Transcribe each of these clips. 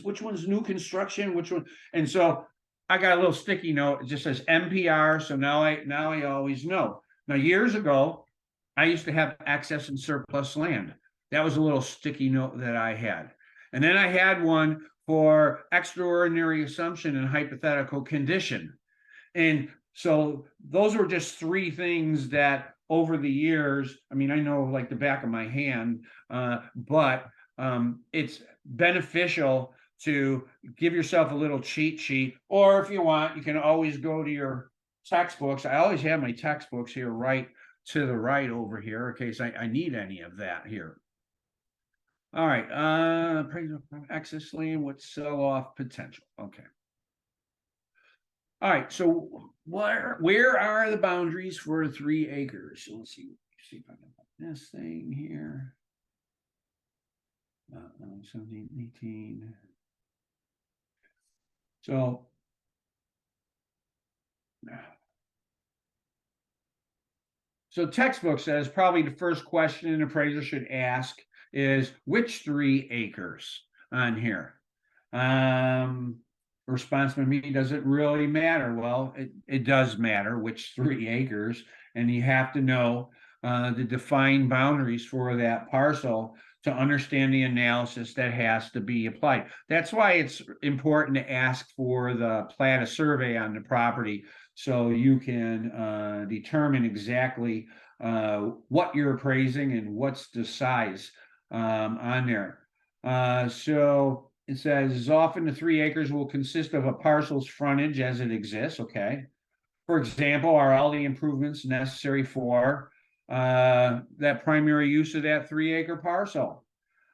which one's new construction, which one? And so I got a little sticky note. It just says MPR. So now I always know. Now, years ago, I used to have excess and surplus land. That was a little sticky note that I had. And then I had one for extraordinary assumption and hypothetical condition. And so those were just three things that over the years, I mean, I know like the back of my hand, but it's beneficial to give yourself a little cheat sheet, or if you want, you can always go to your textbooks. I always have my textbooks here right to the right over here in case I need any of that here. All right, excess land with sell-off potential. Okay. All right, so where are the boundaries for 3 acres? So let's see if I can find this thing here. 17, 18. So textbook says probably the first question an appraiser should ask is which 3 acres on here? Response from me, does it really matter? Well, it does matter which 3 acres, and you have to know the defined boundaries for that parcel to understand the analysis that has to be applied. That's why it's important to ask for the plat of survey on the property so you can determine exactly what you're appraising and what's the size on there. So it says often the 3 acres will consist of a parcel's frontage as it exists. Okay. For example, are all the improvements necessary for that primary use of that 3-acre parcel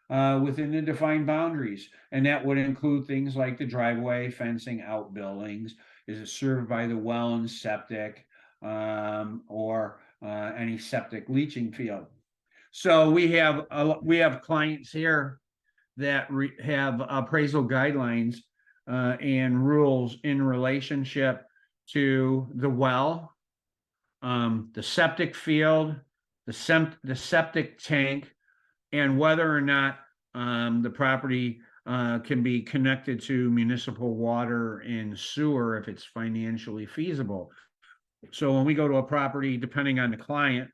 within the defined boundaries? And that would include things like the driveway, fencing, outbuildings. Is it served by the well and septic or any septic leaching field? So we have clients here that have appraisal guidelines and rules in relationship to the well, the septic field, the septic tank, and whether or not the property can be connected to municipal water and sewer if it's financially feasible. So when we go to a property, depending on the client,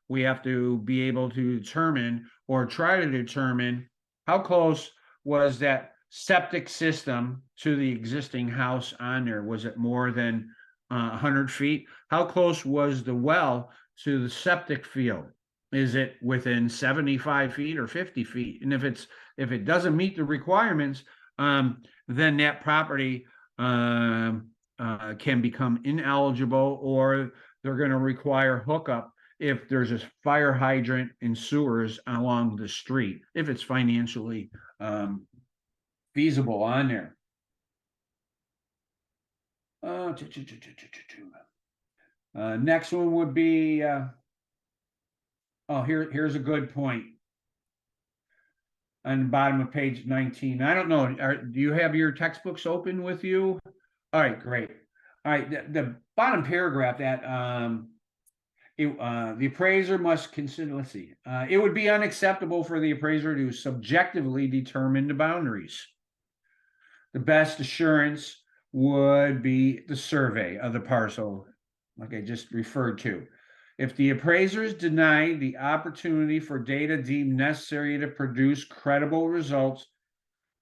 we have to be able to determine or try to determine how close was that septic system to the existing house on there. Was it more than 100 feet? How close was the well to the septic field? Is it within 75 feet or 50 feet? And if it doesn't meet the requirements, then that property can become ineligible, or they're going to require hookup if there's a fire hydrant and sewers along the street, if it's financially feasible on there. Next one would be, here's a good point. On the bottom of page 19. I don't know, do you have your textbooks open with you? All right, great. All right, the bottom paragraph that the appraiser must consider, let's see, it would be unacceptable for the appraiser to subjectively determine the boundaries. The best assurance would be the survey of the parcel, like I just referred to. If the appraiser is denied the opportunity for data deemed necessary to produce credible results,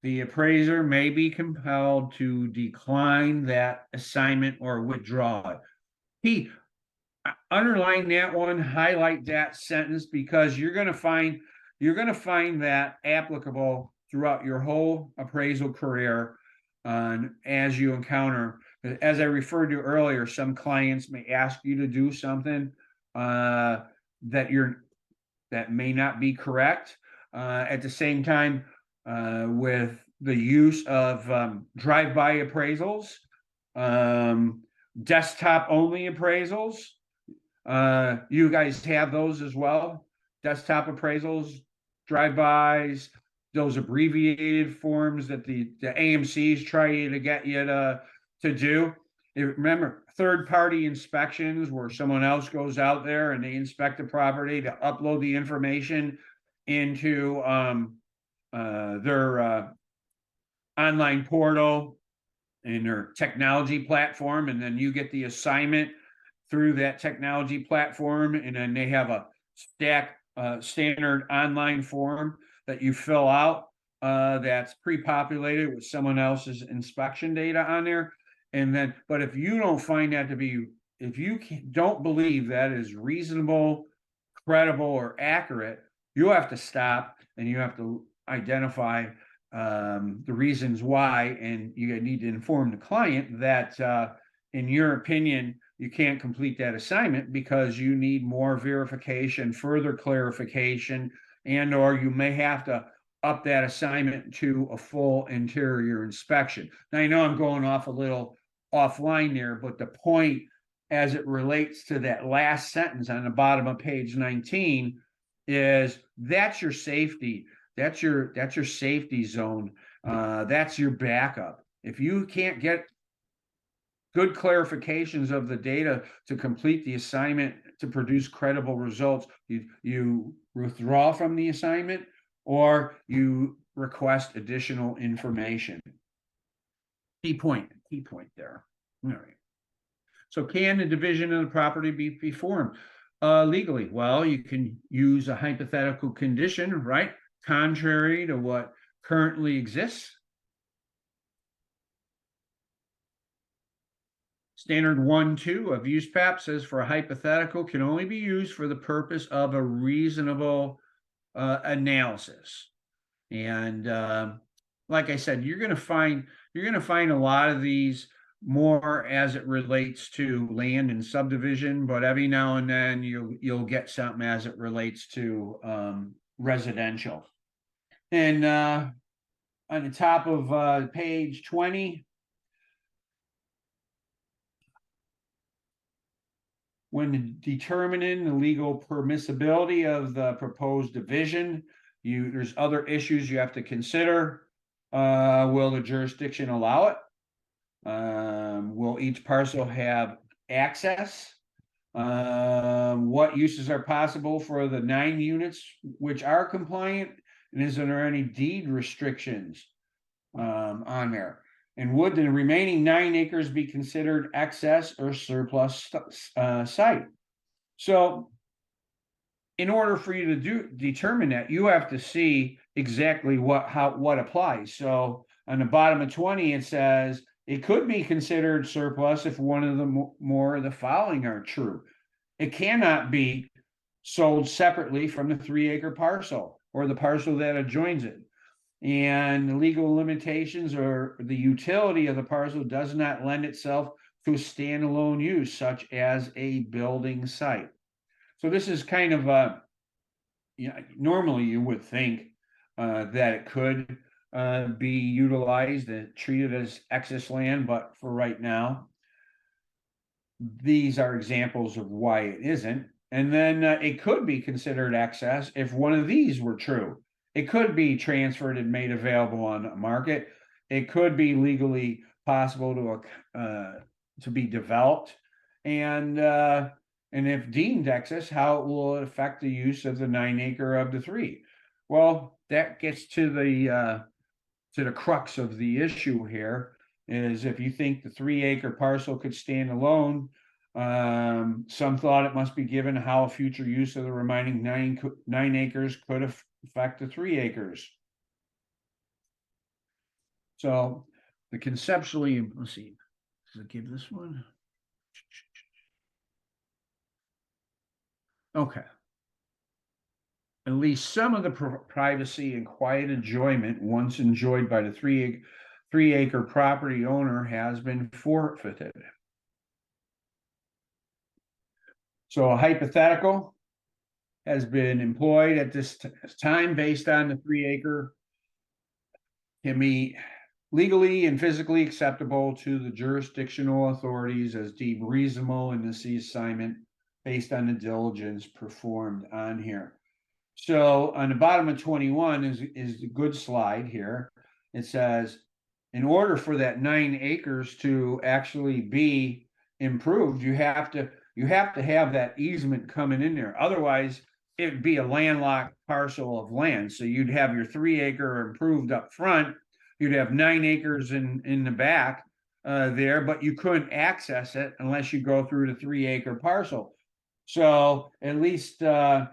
the appraiser may be compelled to decline that assignment or withdraw it. Underline that one, highlight that sentence, because you're going to find that applicable throughout your whole appraisal career. As you encounter, as I referred to earlier, some clients may ask you to do something that may not be correct. At the same time, with the use of drive-by appraisals, desktop only appraisals. You guys have those as well. Desktop appraisals, drive-bys, those abbreviated forms that the AMCs try to get you to do. Remember, third-party inspections where someone else goes out there and they inspect the property to upload the information into their online portal and their technology platform, and then you get the assignment through that technology platform, and then they have a standard online form that you fill out that's pre-populated with someone else's inspection data on there. And then, but if you don't find that to be, if you don't believe that is reasonable, credible, or accurate, you have to stop and you have to identify the reasons why, and you need to inform the client that in your opinion you can't complete that assignment because you need more verification, further clarification, and or you may have to up that assignment to a full interior inspection. Now I know I'm going off a little offline there, but the point as it relates to that last sentence on the bottom of page 19 is that's your safety. That's your safety zone. That's your backup. If you can't get good clarifications of the data to complete the assignment to produce credible results, you withdraw from the assignment or you request additional information. Key point there. All right. So can the division of the property be performed legally? Well, you can use a hypothetical condition, right? Contrary to what currently exists. Standard 1.2 of USPAP says for a hypothetical can only be used for the purpose of a reasonable analysis. And like I said, you're going to find a lot of these more as it relates to land and subdivision, but every now and then you'll get something as it relates to residential. And on the top of page 20, when determining the legal permissibility of the proposed division, there's other issues you have to consider. Will the jurisdiction allow it? Will each parcel have access? What uses are possible for the 9 units which are compliant? And is there any deed restrictions on there? And would the remaining 9 acres be considered excess or surplus site? So in order for you to determine that, you have to see exactly what applies. So on the bottom of 20, it says it could be considered surplus if one of the more of the following are true. It cannot be sold separately from the 3-acre parcel or the parcel that adjoins it. And the legal limitations or the utility of the parcel does not lend itself to a standalone use, such as a building site. So this is kind of normally you would think that it could be utilized and treated as excess land, but for right now, these are examples of why it isn't. And then it could be considered excess if one of these were true. It could be transferred and made available on the market. It could be legally possible to be developed, and if deemed excess, how it will affect the use of the 9-acre of the 3. Well, that gets to the crux of the issue here. Is if you think the 3-acre parcel could stand alone, some thought it must be given how a future use of the remaining 9 acres could affect the 3 acres. So the conceptually, let's see, does it give this one? Okay. At least some of the privacy and quiet enjoyment once enjoyed by the 3-acre property owner has been forfeited. So a hypothetical has been employed at this time based on the 3-acre can be legally and physically acceptable to the jurisdictional authorities as deemed reasonable in this assignment based on the diligence performed on here. So on the bottom of 21 is the good slide here. It says, in order for that 9 acres to actually be improved, you have to have that easement coming in there. Otherwise, it would be a landlocked parcel of land. So you'd have your 3-acre improved up front, you'd have 9 acres in the back there, but you couldn't access it unless you go through the 3-acre parcel. So at least on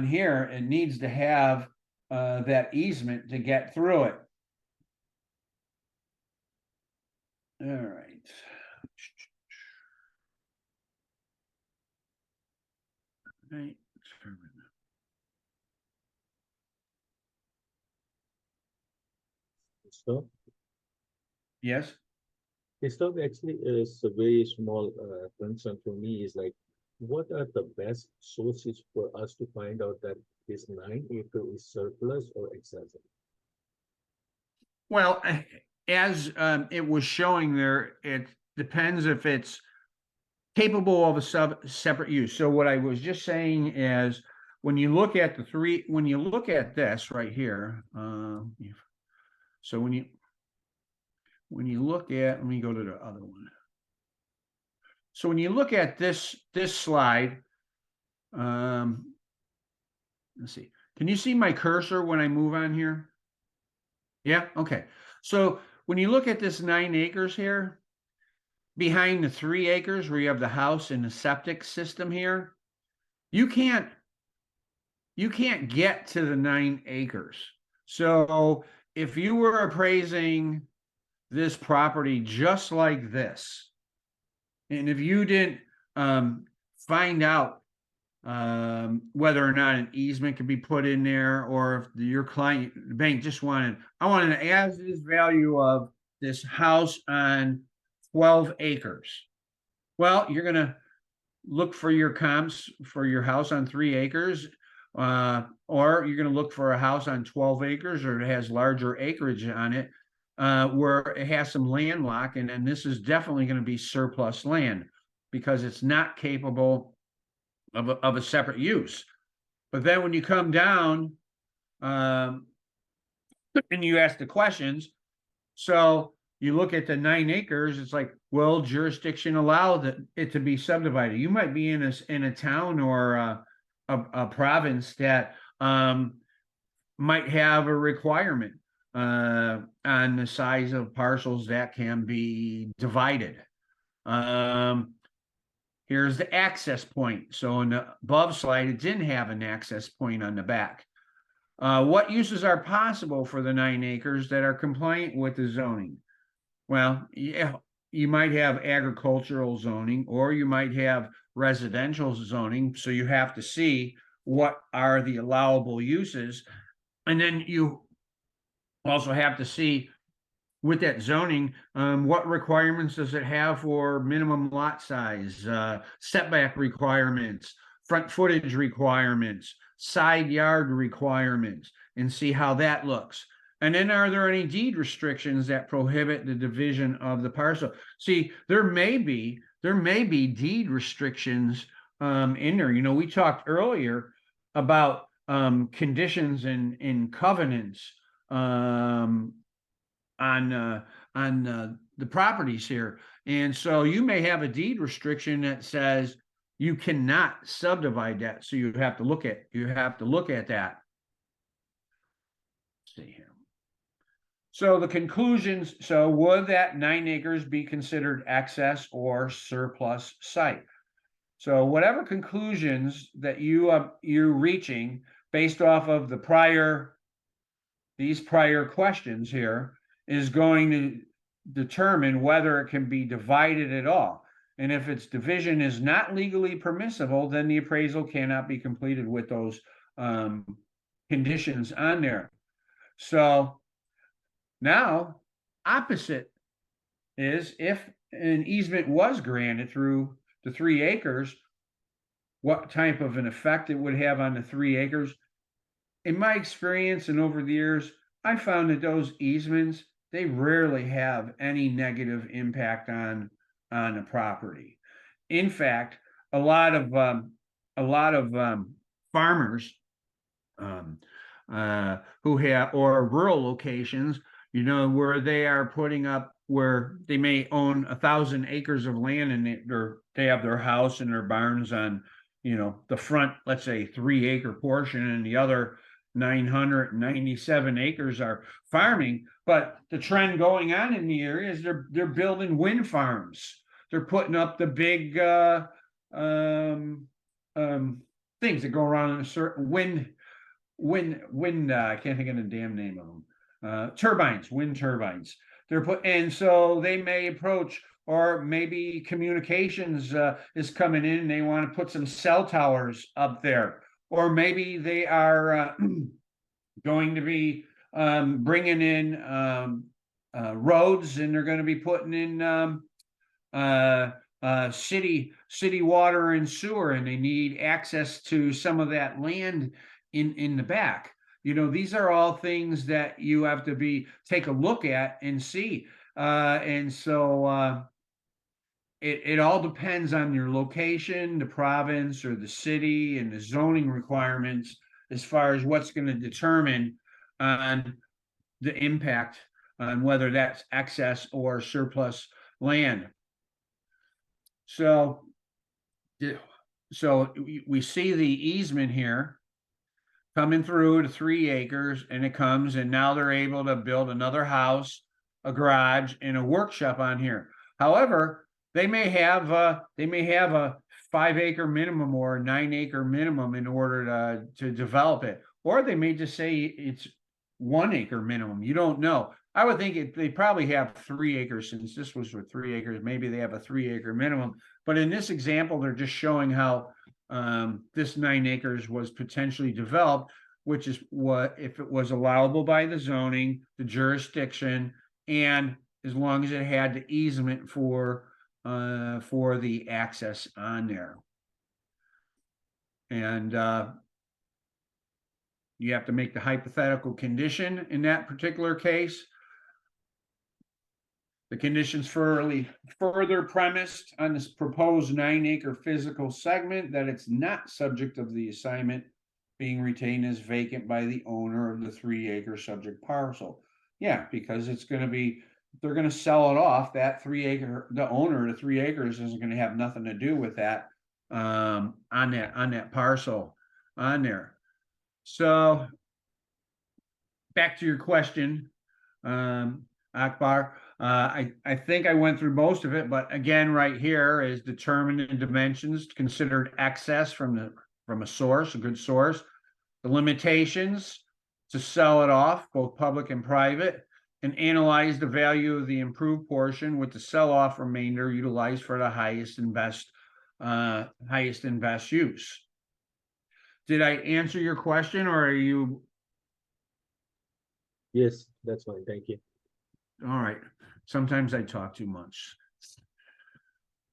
here, it needs to have that easement to get through it. All right. Right. So, Yes. stuff actually is a very small concern for me is like, what are the best sources for us to find out that this 9 acre is surplus or excessive? Well, as it was showing there, it depends if it's capable of a separate use. So what I was just saying is when you look at when you look at this right here, so when you look at, let me go to the other one. So when you look at this slide, let's see, can you see my cursor when I move on here? Yeah, okay. So when you look at this 9 acres here, behind the 3 acres where you have the house and the septic system here, you can't get to the 9 acres. So if you were appraising this property just like this, and if you didn't find out whether or not an easement could be put in there, or if your client, the bank, just wanted, I wanted an as-is value of this house on 12 acres. Well, you're going to look for your comps for your house on 3 acres, or you're going to look for a house on 12 acres, or it has larger acreage on it, where it has some landlock, and then this is definitely going to be surplus land because it's not capable of a separate use. But then when you come down and you ask the questions, so you look at the 9 acres, it's like, will jurisdiction allow it to be subdivided? You might be in a town or a province that might have a requirement on the size of parcels that can be divided. Here's the access point. So in the above slide, it didn't have an access point on the back. What uses are possible for the 9 acres that are compliant with the zoning? Well, yeah, you might have agricultural zoning, or you might have residential zoning. So you have to see what are the allowable uses. And then you also have to see with that zoning, what requirements does it have for minimum lot size, setback requirements, front footage requirements, side yard requirements, and see how that looks. And then are there any deed restrictions that prohibit the division of the parcel? See, there may be deed restrictions in there. You know, we talked earlier about conditions and covenants on the properties here. And so you may have a deed restriction that says you cannot subdivide that. So you have to look at that. Let's see here. So the conclusions, so would that 9 acres be considered excess or surplus site? So whatever conclusions that you're reaching based off of these prior questions here is going to determine whether it can be divided at all. And if its division is not legally permissible, then the appraisal cannot be completed with those conditions on there. So now, opposite is if an easement was granted through the 3 acres, what type of an effect it would have on the 3 acres. In my experience and over the years, I found that those easements, they rarely have any negative impact on the property. In fact, a lot of farmers who have, or rural locations, you know, where they are putting up, where they may own 1,000 acres of land and they have their house and their barns on, you know, the front, let's say 3 acre portion, and the other 997 acres are farming. But the trend going on in the area is they're building wind farms. They're putting up the big um, things that go around in a certain wind. I can't think of the damn name of them. Turbines, wind turbines. And so they may approach, or maybe communications is coming in. And they want to put some cell towers up there, or maybe they are going to be bringing in roads, and they're going to be putting in city water and sewer, and they need access to some of that land in the back. These are all things that you have to take a look at and see. And so it all depends on your location, the province or the city, and the zoning requirements as far as what's going to determine on the impact on whether that's excess or surplus land. So we see the easement here coming through to 3 acres, and it comes, and now they're able to build another house, a garage, and a workshop on here. However, they may have a 5-acre minimum or a 9-acre minimum in order to develop it, or they may just say it's 1-acre minimum. You don't know. I would think they probably have 3 acres, since this was for 3 acres. Maybe they have a 3-acre minimum. But in this example, they're just showing how this 9 acres was potentially developed, which is what, if it was allowable by the zoning, the jurisdiction, and as long as it had the easement for the access on there. And you have to make the hypothetical condition in that particular case. The conditions further premised on this proposed 9-acre physical segment that it's not subject of the assignment being retained as vacant by the owner of the 3-acre subject parcel. Yeah, because they're going to sell it off. That 3-acre, the owner of the 3 acres isn't going to have nothing to do with that on that parcel on there. So back to your question, Akbar. I think I went through most of it, but again, right here is determined in dimensions considered excess from a source, a good source. The limitations to sell it off, both public and private, and analyze the value of the improved portion with the sell-off remainder utilized for the highest and best use. Did I answer your question, or are you? Yes, that's fine. Thank you. All right. Sometimes I talk too much.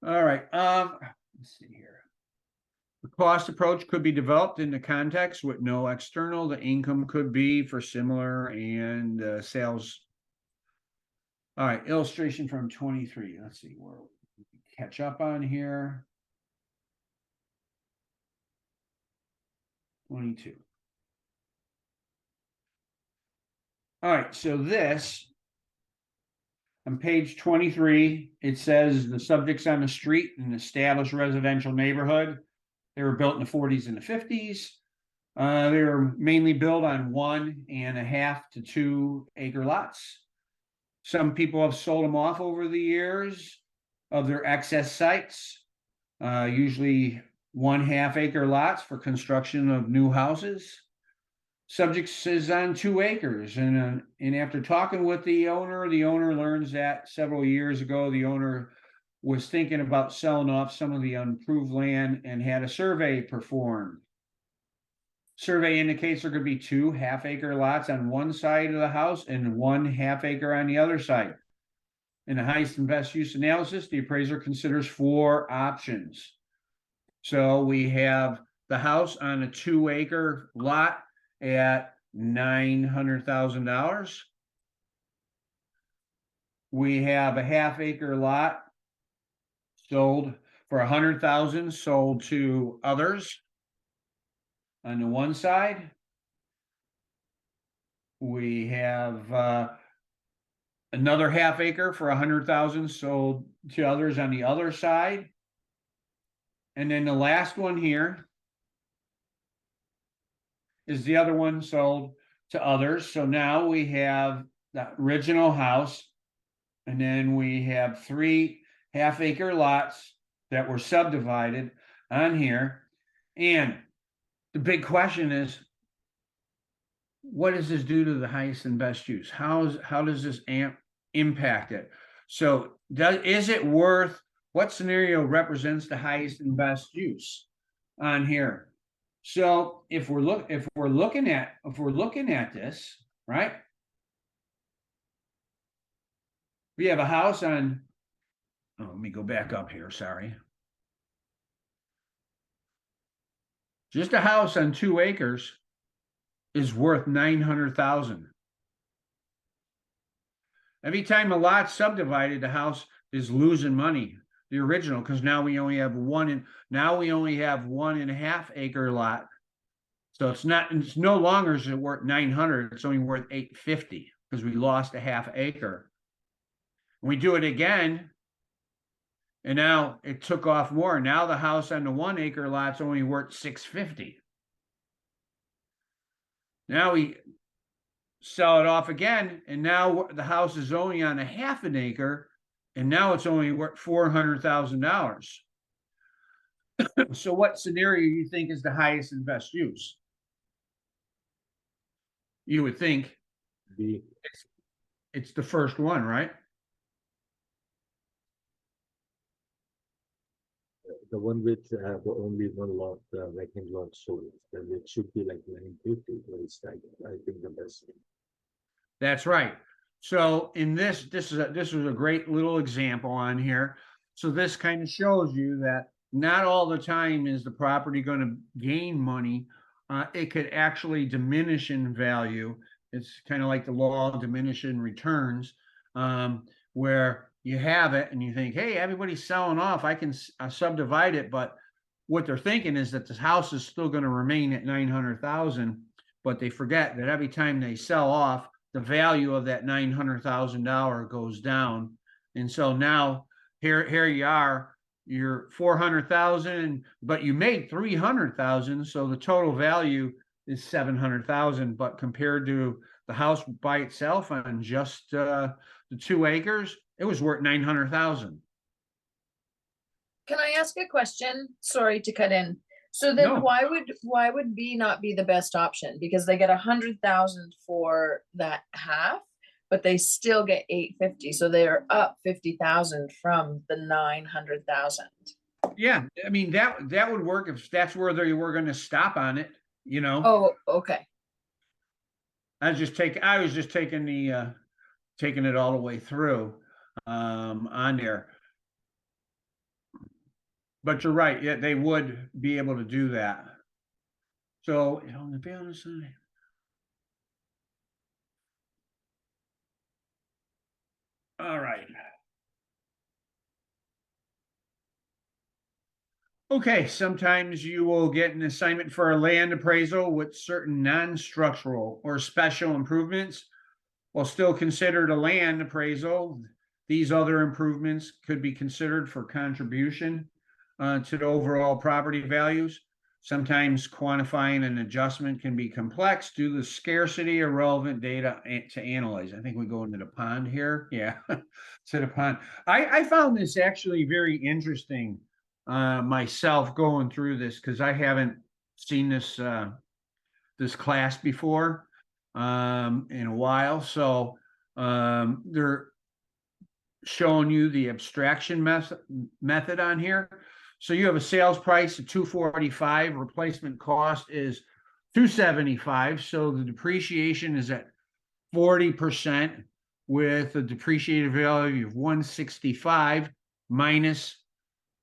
All right. Let's see here. The cost approach could be developed in the context with no external. The income could be for similar and sales. All right. Illustration from 23. Let's see where we can catch up on here. 22. All right. So this, on page 23, it says the subject's on the street in an established residential neighborhood. They were built in the 40s and the 50s. They were mainly built on 1.5 to 2 acre lots. Some people have sold them off over the years of their excess sites, usually 1.5 acre lots for construction of new houses. Subject is on 2 acres, and after talking with the owner learns that several years ago the owner was thinking about selling off some of the unimproved land and had a survey performed. Survey indicates there could be 2 half-acre lots on one side of the house and 1 half-acre on the other side. In the highest and best use analysis, the appraiser considers 4 options. So we have the house on a 2-acre lot at $900,000. We have a half-acre lot sold for $100,000, sold to others. On the one side, we have another half-acre for $100,000, sold to others on the other side. And then the last one here is the other one sold to others. So now we have the original house. And then we have 3 half-acre lots that were subdivided on here. And the big question is, what does this do to the highest and best use? How does this impact it? So is it worth, what scenario represents the highest and best use on here? So if we're looking at this, right? We have a house on, oh, let me go back up here, sorry. Just a house on 2 acres is worth 900,000. Every time a lot's subdivided, the house is losing money, the original, because now we only have 1.5 acre lot. So it's no longer is it worth 900, it's only worth 850 because we lost a half acre. We do it again, and now it took off more. Now the house on the 1 acre lot's only worth 650. Now we sell it off again, and now the house is only on a half an acre, and now it's only worth $400,000. So what scenario do you think is the highest and best use? You would think it's the first one, right? The one which have only one lot, vacant lot sold, then it should be like 950, but it's like, I think the best. That's right. So in this is a great little example on here. So this kind of shows you that not all the time is the property going to gain money. It could actually diminish in value. It's kind of like the law of diminishing returns, where you have it and you think, hey, everybody's selling off, I can subdivide it. But what they're thinking is that this house is still going to remain at 900,000, but they forget that every time they sell off, the value of that $900,000 goes down. And so now here you are, you're 400,000, but you made 300,000. So the total value is 700,000, but compared to the house by itself on just the 2 acres, it was worth 900,000. Can I ask a question? Sorry to cut in. So then No. why would B not be the best option? Because they get 100,000 for that half, but they still get 850. So they're up 50,000 from the 900,000. Yeah, I mean that would work if that's where they were going to stop on it, you know. Oh, okay. I was just taking taking it all the way through on there. But you're right, yeah, they would be able to do that. So, on the balance side. All right. Okay, sometimes you will get an assignment for a land appraisal with certain non-structural or special improvements. While still considered a land appraisal, these other improvements could be considered for contribution to the overall property values. Sometimes quantifying an adjustment can be complex due to the scarcity of relevant data to analyze. I think we go into the pond here. Yeah, to the pond. I found this actually very interesting myself going through this because I haven't seen this this class before in a while. So they're showing you the abstraction method on here. So you have a sales price of 245, replacement cost is 275. So the depreciation is at 40% with a depreciated value of 165 minus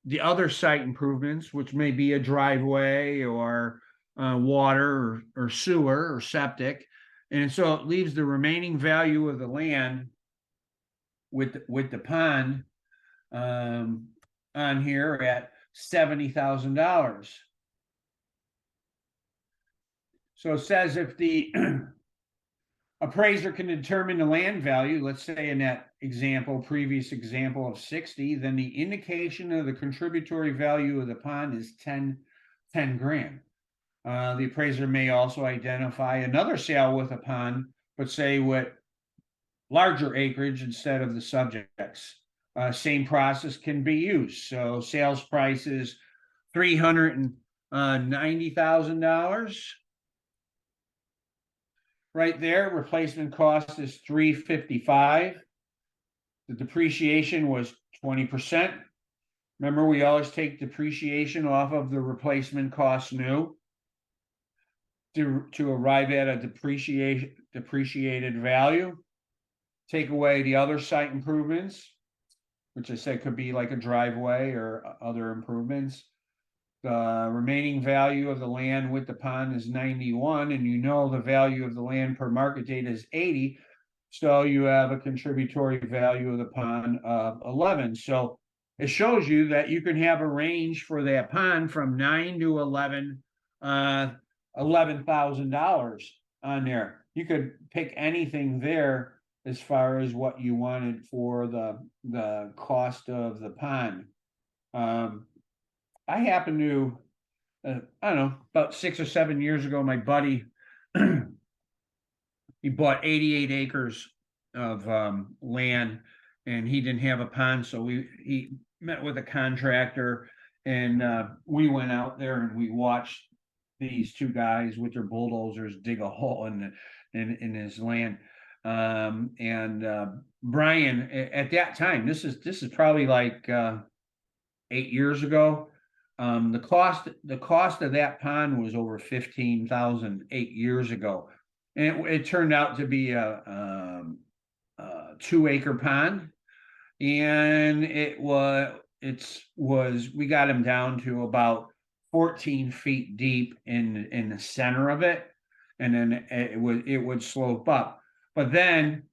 the other site improvements, which may be a driveway or water or sewer or septic. And so it leaves the remaining value of the land with the pond on here at $70,000. So it says if the appraiser can determine the land value, let's say in that previous example of 60, then the indication of the contributory value of the pond is 10 grand. The appraiser may also identify another sale with a pond, but say what, larger acreage instead of the subjects. Same process can be used. So sales price is $390,000. Right there, replacement cost is $355. The depreciation was 20%. Remember, we always take depreciation off of the replacement cost new to arrive at a depreciated value. Take away the other site improvements, which I said could be like a driveway or other improvements. The remaining value of the land with the pond is 91, and you know the value of the land per market date is 80. So you have a contributory value of the pond of 11. So it shows you that you can have a range for that pond from 9 to 11,000 on there. You could pick anything there as far as what you wanted for the cost of the pond. I happen to, I don't know, about 6 or 7 years ago, my buddy, he bought 88 acres of land, and he didn't have a pond, so he met with a contractor, and we went out there and we watched these two guys with their bulldozers dig a hole in his land. Brian, at that time, this is probably like 8 years ago. The cost of that pond was over 15,000 8 years ago, and it turned out to be a 2-acre pond, and we got him down to about 14 feet deep in the center of it, and then it would slope up. But then,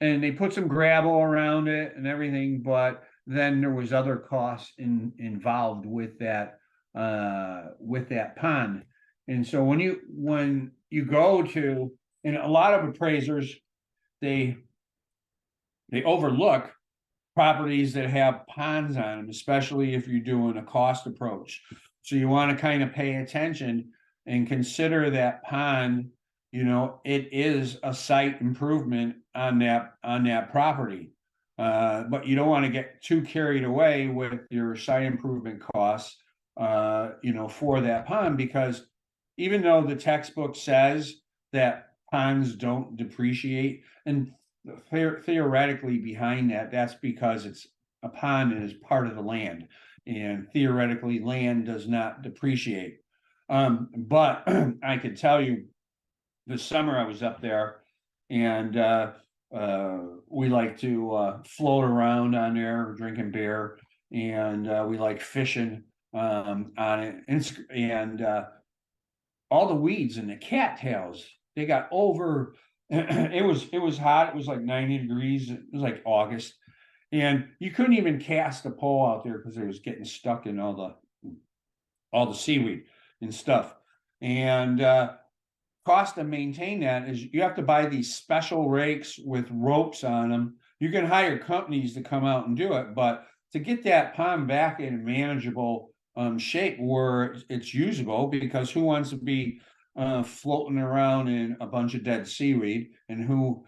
and they put some gravel around it and everything, but then there was other costs involved with that pond. And so when you go to, and a lot of appraisers, they overlook properties that have ponds on them, especially if you're doing a cost approach. So you want to kind of pay attention and consider that pond, it is a site improvement on that property. But you don't want to get too carried away with your site improvement costs, for that pond, because even though the textbook says that ponds don't depreciate, and theoretically behind that's because it's a pond is part of the land, and theoretically land does not depreciate. But I could tell you, this summer I was up there, and we like to float around on there drinking beer, and we like fishing on it, and all the weeds and the cattails, they got over. It was hot. It was like 90 degrees. It was like August, and you couldn't even cast a pole out there because it was getting stuck in all the seaweed and stuff. And cost to maintain that is you have to buy these special rakes with ropes on them. You can hire companies to come out and do it, but to get that pond back in a manageable shape where it's usable, because who wants to be floating around in a bunch of dead seaweed, and who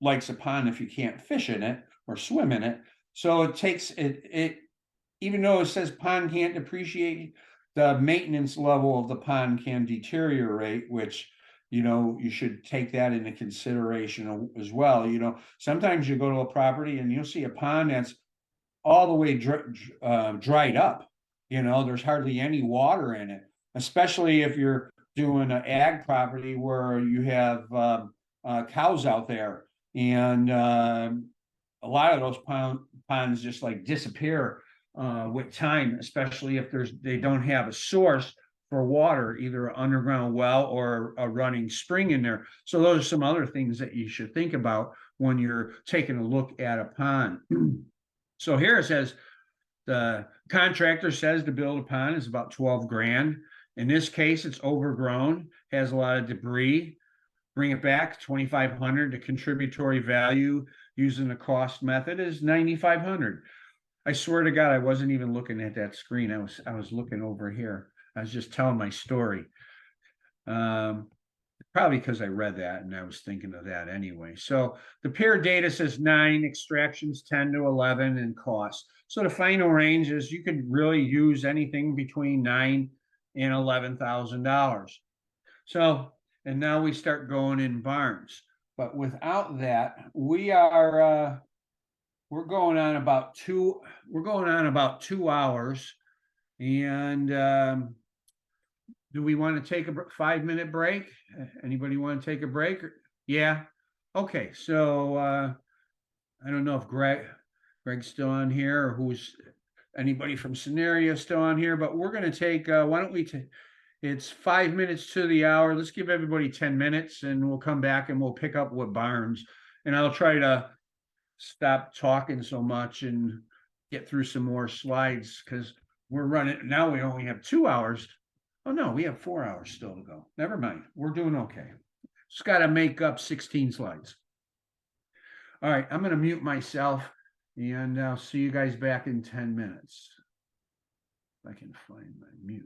likes a pond if you can't fish in it or swim in it? So it takes it even though it says pond can't depreciate, the maintenance level of the pond can deteriorate, which you should take that into consideration as well. Sometimes you go to a property and you'll see a pond that's all the way dried up. There's hardly any water in it, especially if you're doing an ag property where you have cows out there, and a lot of those ponds just like disappear with time, especially if they don't have a source for water, either an underground well or a running spring in there. So those are some other things that you should think about when you're taking a look at a pond. So here it says the contractor says to build a pond is about 12 grand. In this case, it's overgrown, has a lot of debris. Bring it back 2,500. The contributory value using the cost method is 9,500. I swear to God, I wasn't even looking at that screen. I was looking over here. I was just telling my story. Probably because I read that and I was thinking of that anyway. So the pair data says 9, extractions 10 to 11, and cost. So the final range is you could really use anything between $9,000 and $11,000. So, and now we start going in barns. But without that, we're going on about 2 hours. And do we want to take a 5-minute break? Anybody want to take a break? Yeah. Okay. So I don't know if Greg's still on here, or who's anybody from Scenario still on here, but we're going to take. Why don't we take? It's 5 minutes to the hour. Let's give everybody 10 minutes, and we'll come back and we'll pick up with barns. And I'll try to stop talking so much and get through some more slides, because we're running now. We only have 2 hours. Oh no, we have 4 hours still to go. Never mind. We're doing okay. Just got to make up 16 slides. All right, I'm going to mute myself, and I'll see you guys back in 10 minutes. If I can find my mute.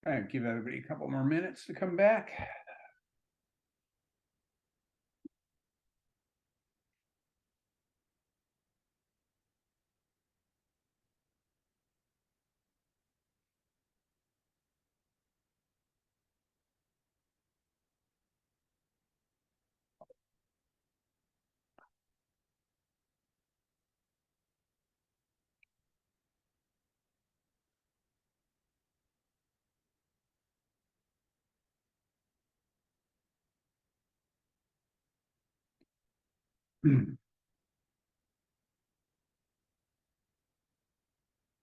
All right, give everybody a couple more minutes to come back.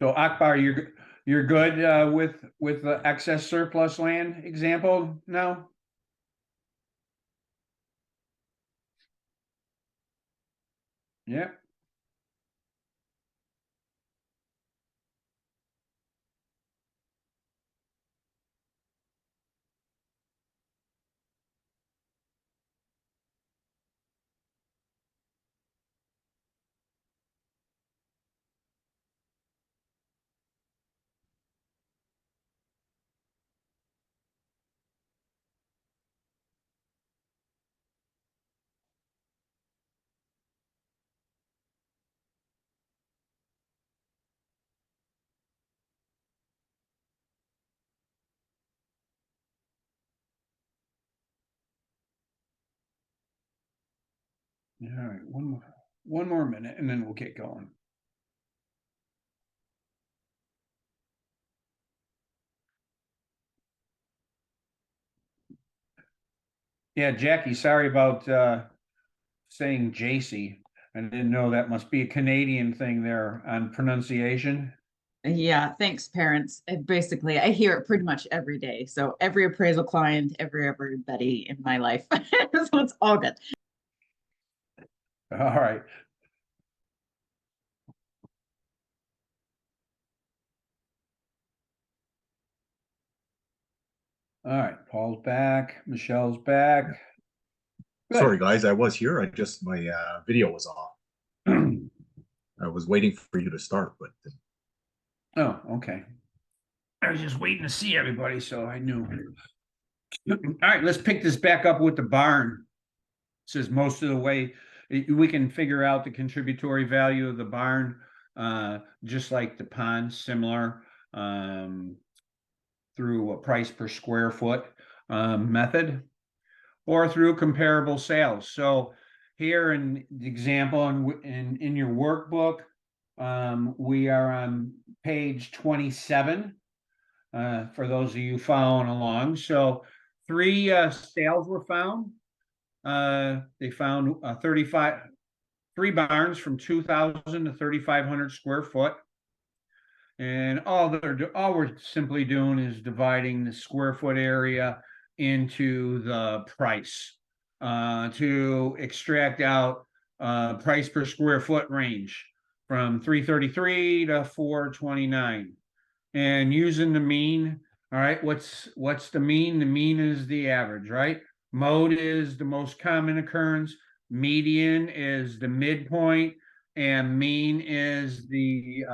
So Akbar, you're good with the excess surplus land example now? Yeah. All right, one more minute and then we'll get going. Yeah, Jackie, sorry about saying JC. I didn't know that must be a Canadian thing there on pronunciation. Yeah, thanks, parents. Basically, I hear it pretty much every day. So every appraisal client, everybody in my life. So it's all good. All right. All right, Paul's back, Michelle's back. Good. Sorry, guys, I was here. I just my video was off. I was waiting for you to start, but Oh, okay. I was just waiting to see everybody, so I knew. All right, let's pick this back up with the barn. It says most of the way we can figure out the contributory value of the barn, just like the pond, similar through a price per square foot method, or through comparable sales. So here in the example in your workbook, we are on page 27 for those of you following along. So 3 sales were found. They found 3 barns from 2,000 to 3,500 square foot. And all we're simply doing is dividing the square foot area into the price to extract out price per square foot range from 333 to 429. And using the mean, all right, what's the mean? The mean is the average, right? Mode is the most common occurrence, median is the midpoint, and mean is the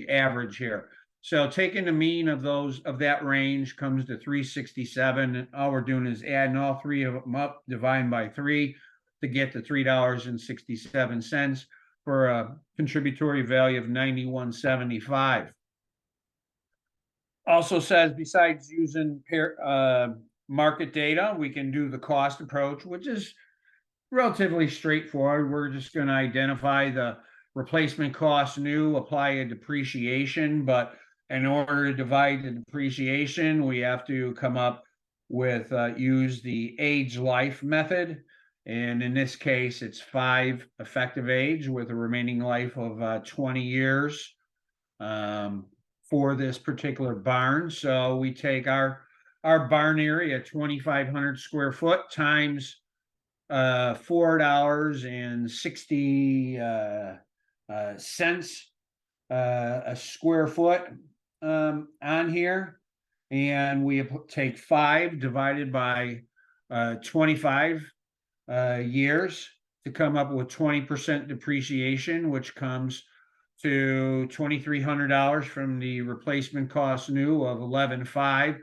average here. So taking the mean of that range comes to 367. And all we're doing is adding all 3 of them up, dividing by 3 to get to $3.67 for a contributory value of 91.75. Also says besides using market data, we can do the cost approach, which is relatively straightforward. We're just going to identify the replacement cost new, apply a depreciation, but in order to divide the depreciation, we have to come up with use the age life method. And in this case, it's 5 effective age with a remaining life of 20 years. For this particular barn. So we take our barn area, 2,500 square foot times $4.60 a square foot on here, and we take 5 divided by 25 years to come up with 20% depreciation, which comes to $2,300 from the replacement cost new of 11,500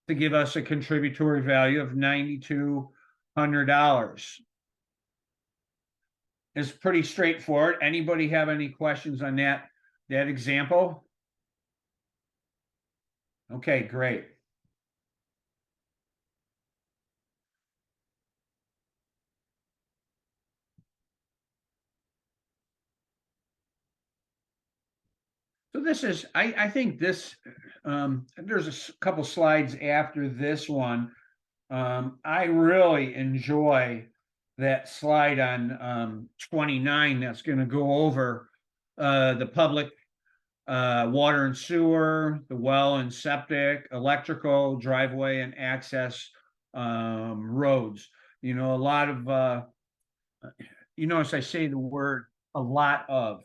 to give us a contributory value of $9,200. It's pretty straightforward. Anybody have any questions on that example? Okay, great. So this is, I think this, there's a couple slides after this one. I really enjoy that slide on 29 that's going to go over the public water and sewer, the well and septic, electrical, driveway and access roads. You know, a lot of, you notice I say the word a lot of.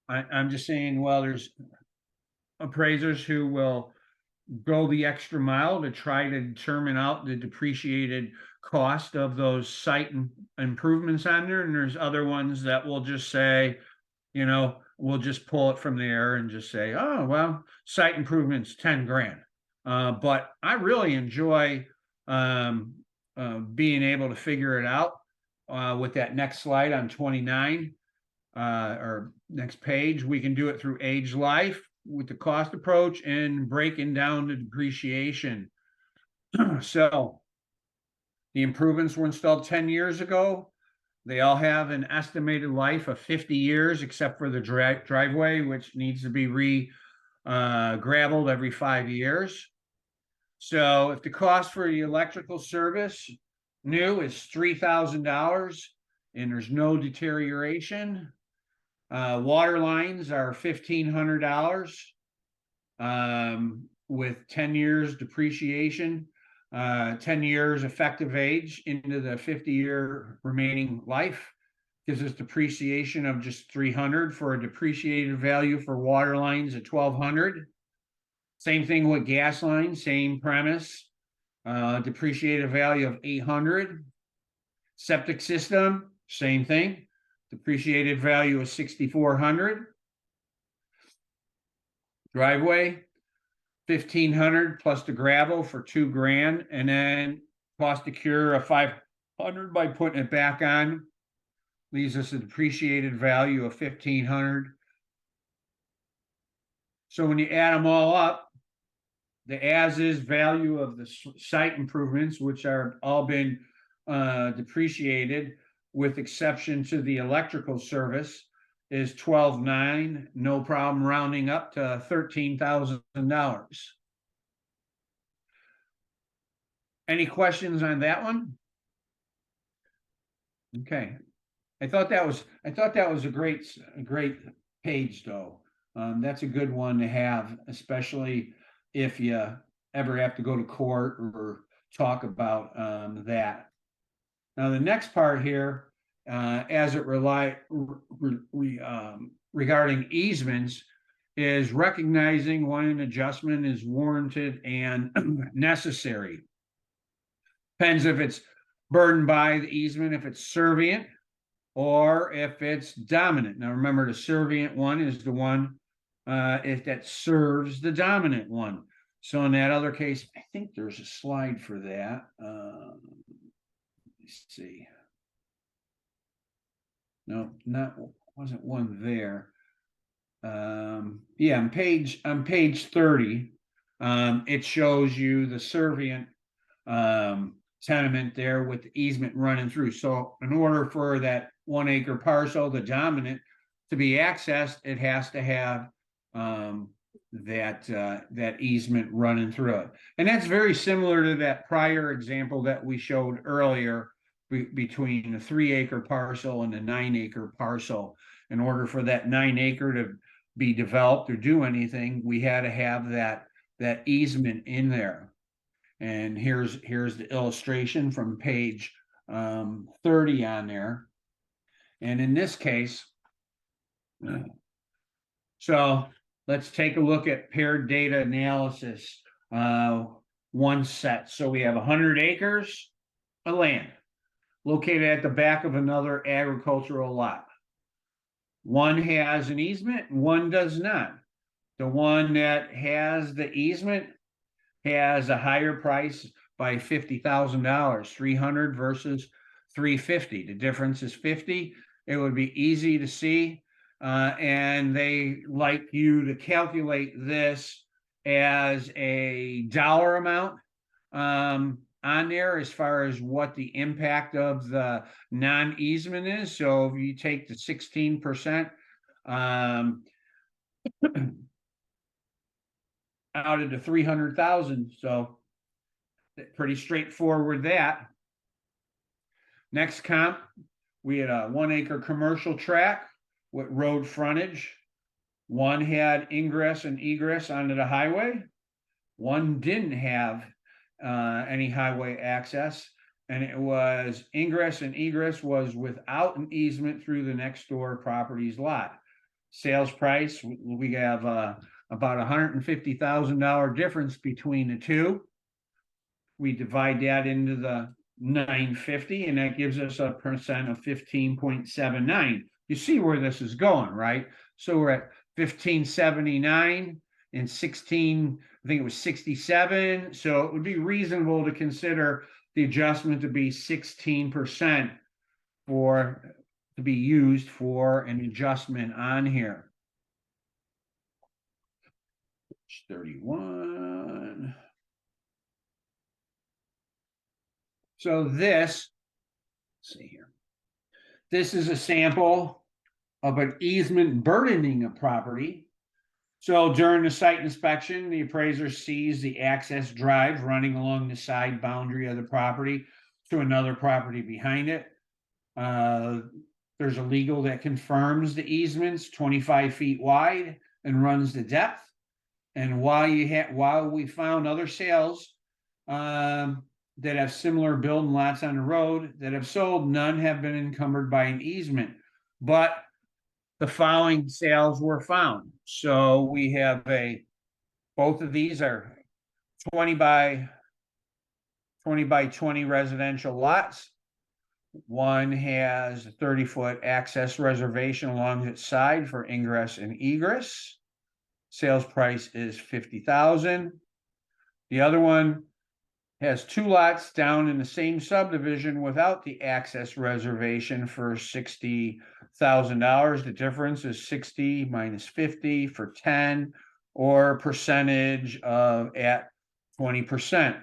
I'm just saying, well, there's appraisers who will go the extra mile to try to determine out the depreciated cost of those site improvements on there. And there's other ones that will just say, you know, we'll just pull it from there and just say, oh, well, site improvements, 10 grand. But I really enjoy being able to figure it out with that next slide on 29 or next page. We can do it through age life with the cost approach and breaking down the depreciation. So the improvements were installed 10 years ago. They all have an estimated life of 50 years, except for the driveway, which needs to be gravelled every 5 years. So if the cost for the electrical service new is $3,000 and there's no deterioration, water lines are $1,500 with 10 years depreciation, 10 years effective age into the 50-year remaining life. Gives us depreciation of just $300 for a depreciated value for water lines at $1,200. Same thing with gas lines, same premise. Depreciated value of $800. Septic system, same thing. Depreciated value of $6,400. Driveway, $1,500 plus the gravel for $2 grand, and then cost to cure of $500 by putting it back on. Leaves us a depreciated value of $1,500. So when you add them all up, the as-is value of the site improvements, which are all been depreciated, with exception to the electrical service, is $12,900, no problem rounding up to $13,000. Any questions on that one? Okay. I thought that was a great page though. That's a good one to have, especially if you ever have to go to court or talk about that. Now the next part here, as it regarding easements, is recognizing when an adjustment is warranted and necessary. Depends if it's burdened by the easement, if it's servient, or if it's dominant. Now remember, the servient one is the one if that serves the dominant one. So in that other case, I think there's a slide for that. Let's see. No, wasn't one there. Yeah, on page 30, it shows you the servient tenement there with the easement running through. So in order for that 1 acre parcel, the dominant, to be accessed, it has to have that easement running through it. And that's very similar to that prior example that we showed earlier between the 3 acre parcel and the 9 acre parcel. In order for that 9 acre to be developed or do anything, we had to have that easement in there. And here's the illustration from page 30 on there. And in this case, so let's take a look at paired data analysis, one set. So we have 100 acres of land located at the back of another agricultural lot. One has an easement, one does not. The one that has the easement has a higher price by $50,000, 300 versus 350. The difference is 50. It would be easy to see. And they like you to calculate this as a dollar amount on there as far as what the impact of the non-easement is. So if you take the 16%, out of the 300,000, so pretty straightforward that. Next comp, we had a 1 acre commercial tract with road frontage. One had ingress and egress onto the highway. One didn't have any highway access, and it was ingress and egress was without an easement through the next door property's lot. Sales price, we have about $150,000 difference between the two. We divide that into the 950, and that gives us a percent of 15.79. You see where this is going, right? So we're at 1579 and 16, I think it was 67. So it would be reasonable to consider the adjustment to be 16% to be used for an adjustment on here. 31. So this, let's see here. This is a sample of an easement burdening a property. So during the site inspection, the appraiser sees the access drive running along the side boundary of the property to another property behind it. There's a legal that confirms the easements 25 feet wide and runs the depth. And while we found other sales that have similar building lots on the road that have sold, none have been encumbered by an easement. But the following sales were found. So we have both of these are 20 by 20 residential lots. One has a 30-foot access reservation along its side for ingress and egress. Sales price is $50,000. The other one has 2 lots down in the same subdivision without the access reservation for $60,000. The difference is 60 minus 50 for 10, or percentage of at 20%.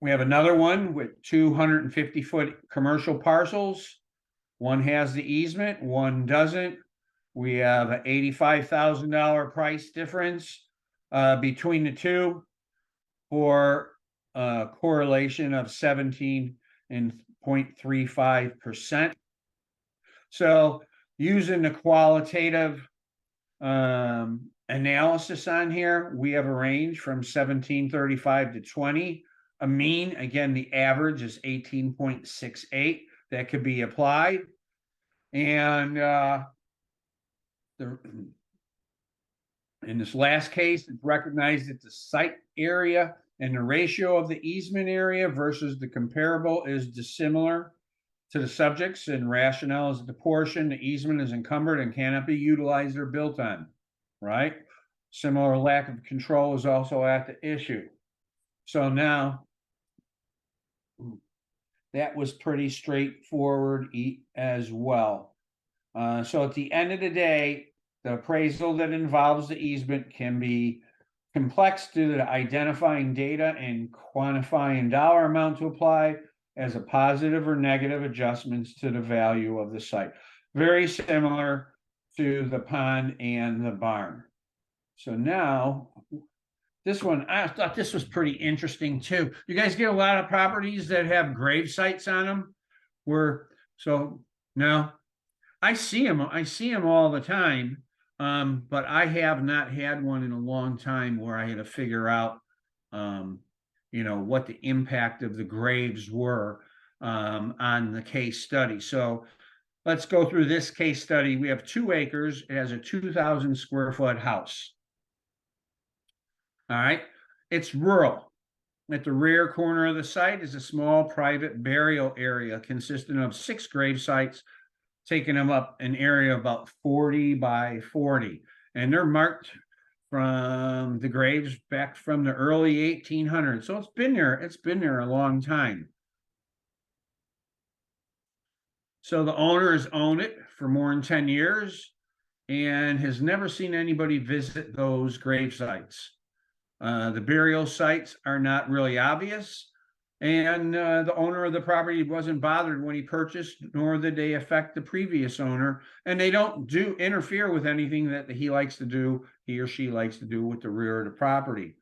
We have another one with 250-foot commercial parcels. One has the easement, one doesn't. We have an $85,000 price difference between the two for a correlation of 17.35%. So using the qualitative analysis on here, we have a range from 1735 to 20. A mean, again, the average is 18.68 that could be applied. And in this last case, it's recognized that the site area and the ratio of the easement area versus the comparable is dissimilar to the subjects, and rationale is that the portion the easement is encumbered and cannot be utilized or built on, right? Similar lack of control is also at the issue. So now, that was pretty straightforward as well. So at the end of the day, the appraisal that involves the easement can be complex due to identifying data and quantifying dollar amount to apply as a positive or negative adjustments to the value of the site. Very similar to the pond and the barn. So now, this one, I thought this was pretty interesting too. You guys get a lot of properties that have grave sites on them no, I see them all the time. But I have not had one in a long time where I had to figure out, what the impact of the graves were on the case study. So let's go through this case study. We have 2 acres. It has a 2,000 square foot house. All right. It's rural. At the rear corner of the site is a small private burial area consisting of 6 grave sites, taking them up an area about 40 by 40. And they're marked from the graves back from the early 1800s. So it's been there a long time. So the owner has owned it for more than 10 years and has never seen anybody visit those grave sites. The burial sites are not really obvious, and the owner of the property wasn't bothered when he purchased, nor did they affect the previous owner, and they don't interfere with anything that he or she likes to do with the rear of the property.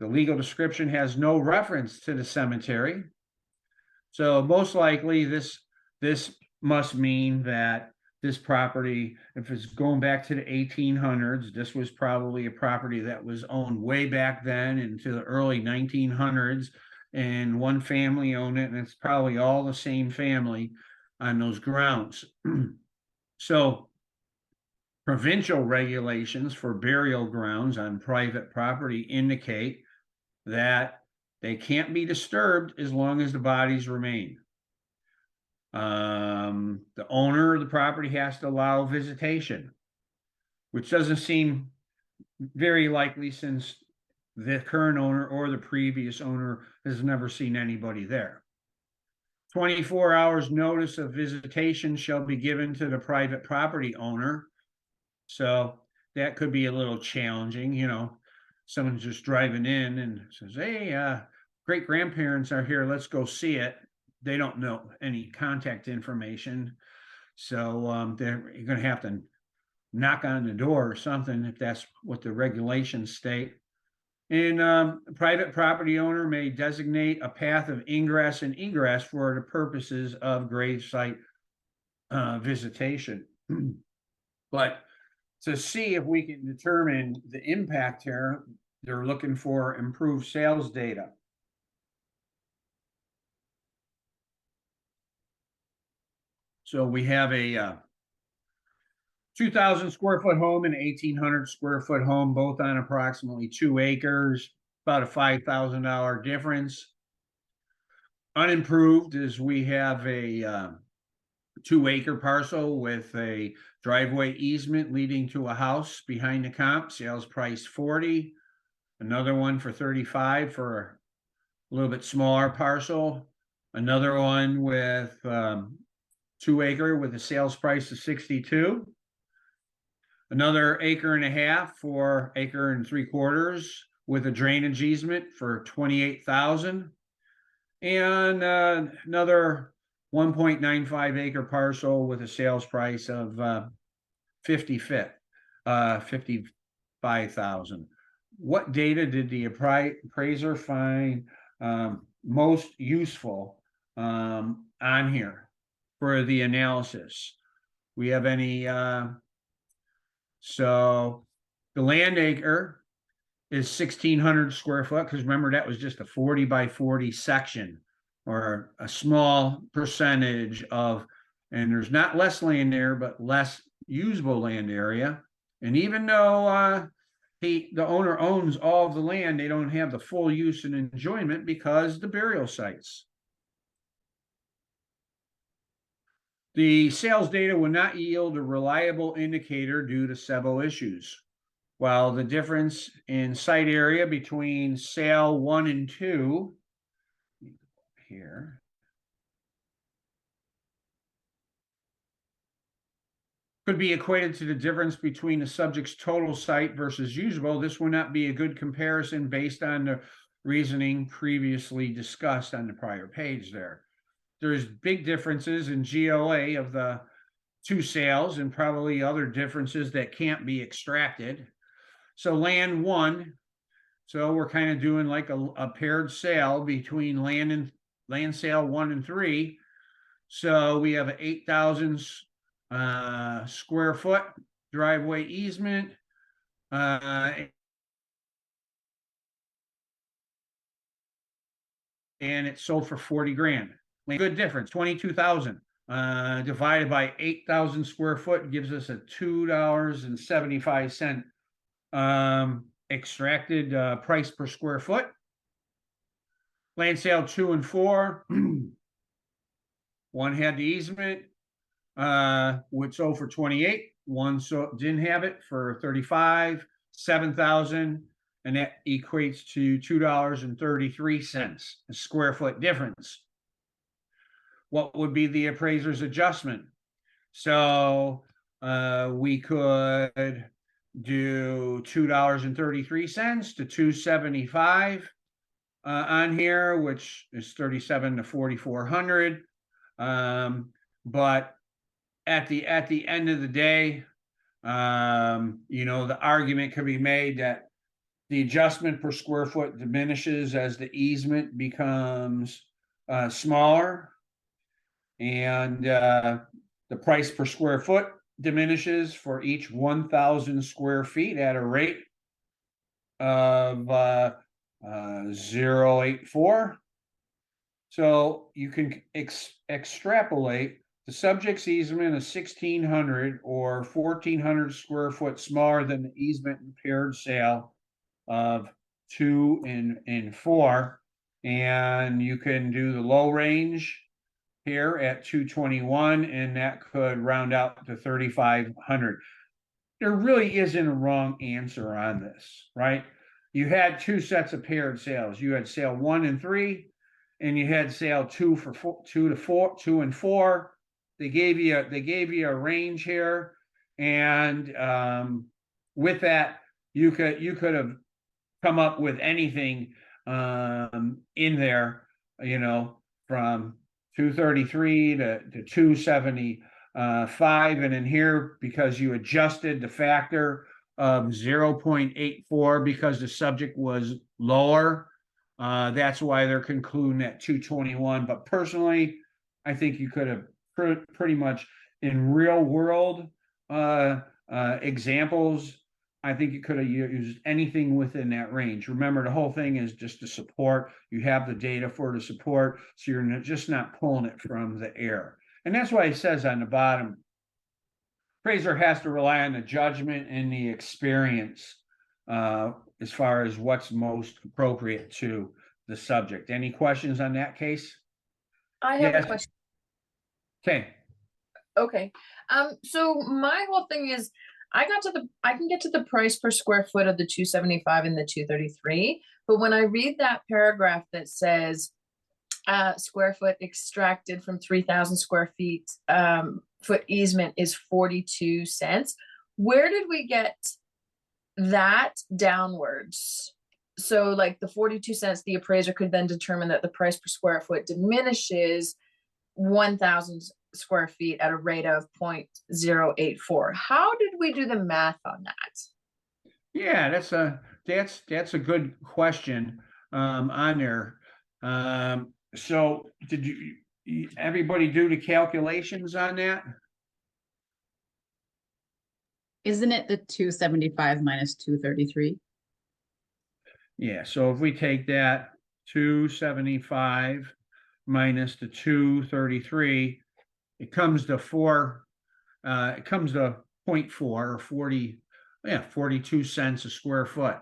The legal description has no reference to the cemetery, so most likely this must mean that this property, if it's going back to the 1800s, this was probably a property that was owned way back then into the early 1900s, and one family owned it, and it's probably all the same family on those grounds. So provincial regulations for burial grounds on private property indicate that they can't be disturbed as long as the bodies remain. The owner of the property has to allow visitation, which doesn't seem very likely since the current owner or the previous owner has never seen anybody there. 24 hours notice of visitation shall be given to the private property owner. So that could be a little challenging, someone's just driving in and says, hey, great grandparents are here, let's go see it. They don't know any contact information. So you're going to have to knock on the door or something if that's what the regulations state. And a private property owner may designate a path of ingress and egress for the purposes of gravesite visitation. But to see if we can determine the impact here, they're looking for improved sales data. So we have a 2,000 square foot home and 1,800 square foot home, both on approximately 2 acres, about a $5,000 difference. Unimproved is we have a 2-acre parcel with a driveway easement leading to a house behind the comp, sales price 40. Another one for 35 for a little bit smaller parcel. Another one with 2-acre with a sales price of 62. Another 1.5 acres for 1 3/4 acres with a drainage easement for 28,000. And another 1.95 acre parcel with a sales price of 55,000. What data did the appraiser find most useful on here for the analysis? We have any so the land acre is 1,600 square foot, because remember that was just a 40 by 40 section, or a small percentage of, and there's not less land there, but less usable land area. And even though the owner owns all of the land, they don't have the full use and enjoyment because the burial sites. The sales data will not yield a reliable indicator due to several issues. While the difference in site area between sale 1 and 2 here could be equated to the difference between the subject's total site versus usable, this will not be a good comparison based on the reasoning previously discussed on the prior page there. There's big differences in GOA of the 2 sales and probably other differences that can't be extracted. So land 1, so we're kind of doing like a paired sale between land sale 1 and 3. So we have an 8,000 square foot driveway easement. And it sold for 40 grand. Good difference, 22,000 divided by 8,000 square foot gives us a $2.75 extracted price per square foot. Land sale 2 and 4. One had the easement, which sold for 28. One didn't have it for 35, 7,000, and that equates to $2.33 a square foot difference. What would be the appraiser's adjustment? So we could do $2.33 to $2.75 on here, which is 37 to 4,400. But at the end of the day, you know, the argument could be made that the adjustment per square foot diminishes as the easement becomes smaller, and the price per square foot diminishes for each 1,000 square feet at a rate of 0.84. So you can extrapolate the subject's easement of 1,600 or 1,400 square foot smaller than the easement impaired sale of 2 and 4, and you can do the low range here at 221, and that could round out to 3,500. There really isn't a wrong answer on this, right? You had 2 sets of paired sales. You had sale 1 and 3, and you had sale 2 and 4. They gave you a range here, and with that, you could have come up with anything in there, you know, from 233 to 275, and in here, because you adjusted the factor of 0.84 because the subject was lower, that's why they're concluding at 221. But personally, I think you could have pretty much, in real world examples, I think you could have used anything within that range. Remember, the whole thing is just to support. You have the data for the support, so you're just not pulling it from the air. And that's why it says on the bottom, appraiser has to rely on the judgment and the experience as far as what's most appropriate to the subject. Any questions on that case? I have Yes. a question. Okay. Okay. So my whole thing is I can get to the price per square foot of the 275 and the 233, but when I read that paragraph that says square foot extracted from 3,000 square feet foot easement is 42 cents, where did we get that downwards? So like the 42 cents, the appraiser could then determine that the price per square foot diminishes 1,000 square feet at a rate of 0.084. How did we do the math on that? Yeah, that's a good question on there. So did everybody do the calculations on that? Isn't it the 275 minus 233? Yeah, so if we take that 275 minus the 233, it comes to 0.4 or 42 cents a square foot.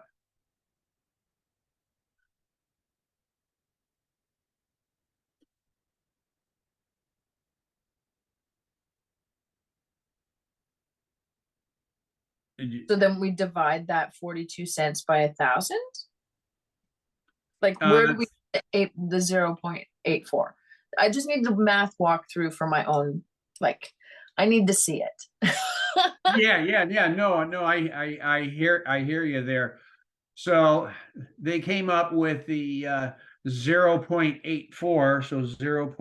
So then we divide that 42 cents by 1,000. Like where do we get the 0.84? I just need the math walkthrough for my own, like I need to see it. Yeah. No, I hear you there. So they came up with the 0.84, so 0.